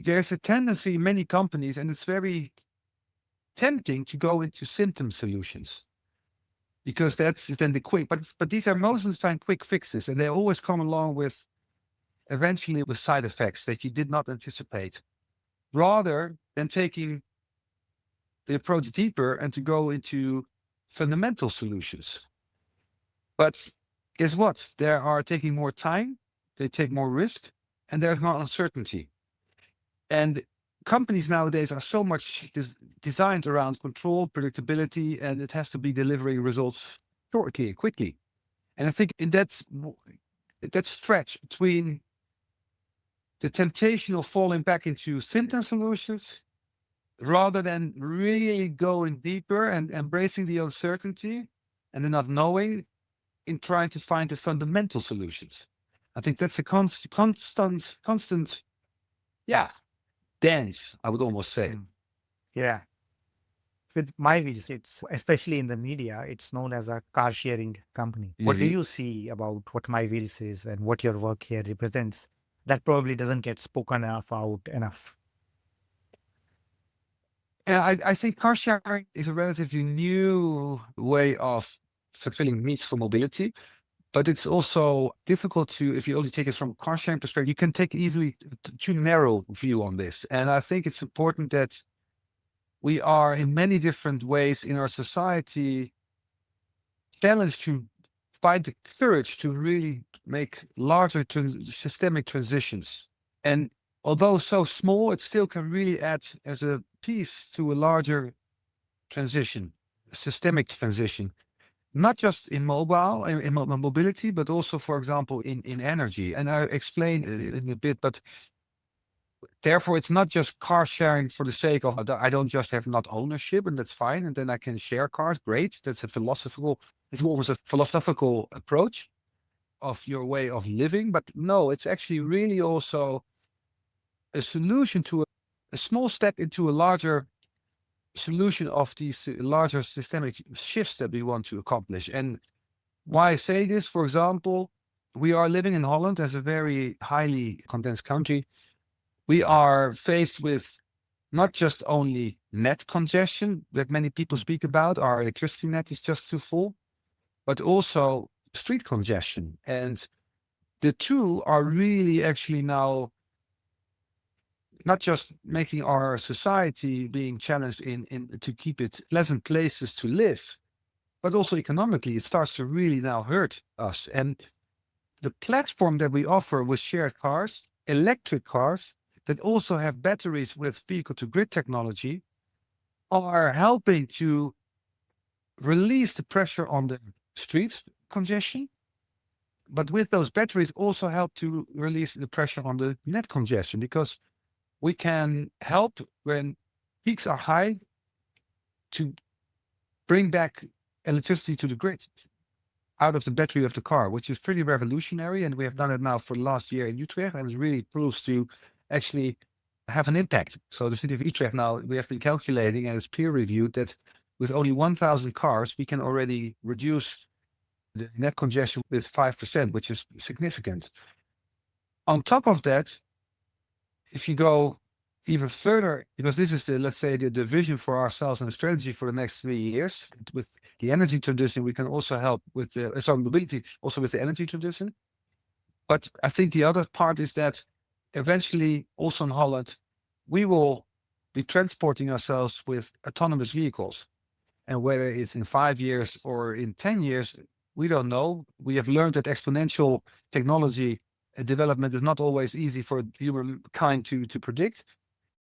there's a tendency in many companies, and it's very tempting to go into symptom solutions because that's then the quick, but these are most of the time quick fixes, and they always come along with eventually with side effects that you did not anticipate, rather than taking the approach deeper and to go into fundamental solutions. But guess what? They are taking more time, they take more risk, and there's more uncertainty. And companies nowadays are so much designed around control, predictability, and it has to be delivering results shortly and quickly. And I think in that stretch between the temptation of falling back into symptom solutions rather than really going deeper and embracing the uncertainty and the not knowing in trying to find the fundamental solutions. I think that's a constant, yeah, dance, I would almost say. Yeah. With MyWheels, it's especially in the media, it's known as a car sharing company. What do Mhm. you see about what MyWheels is and what your work here represents? That probably doesn't get spoken out enough. And I think car sharing is a relatively new way of fulfilling needs for mobility, but it's also difficult to, if you only take it from a car sharing perspective, you can take easily too narrow view on this. And I think it's important that we are in many different ways in our society challenged to find the courage to really make larger systemic transitions. And although so small, it still can really add as a piece to a larger transition, a systemic transition, not just in mobile, in mobility, but also, for example, in energy. And I explain it in a bit, but therefore, it's not just car sharing for the sake of, I don't just have not ownership, and that's fine. And then I can share cars. Great. That's it's always a philosophical approach of your way of living. But no, it's actually really also a solution to a small step into a larger solution of these larger systemic shifts that we want to accomplish. And why I say this, for example, we are living in Holland as a very highly condensed country. We are faced with not just only net congestion that many people speak about, our electricity net is just too full, but also street congestion. And the two are really actually now not just making our society being challenged in to keep it pleasant places to live, but also economically, it starts to really now hurt us. And the platform that we offer with shared cars, electric cars that also have batteries with vehicle to grid technology, are helping to release the pressure on the streets congestion. But with those batteries also help to release the pressure on the net congestion because we can help when peaks are high to bring back electricity to the grid out of the battery of the car, which is pretty revolutionary. And we have done it now for the last year in Utrecht, and it really proves to actually have an impact. So the city of Utrecht now, we have been calculating and it's peer reviewed that with only 1,000 cars, we can already reduce the net congestion with 5%, which is significant. On top of that, if you go even further, because this is the, let's say, the vision for ourselves and the strategy for the next 3 years. With the energy transition, we can also help with the mobility, also with the energy transition. But I think the other part is that eventually, also in Holland, we will be transporting ourselves with autonomous vehicles. And whether it's in 5 years or in 10 years, we don't know. We have learned that exponential technology development is not always easy for humankind to predict.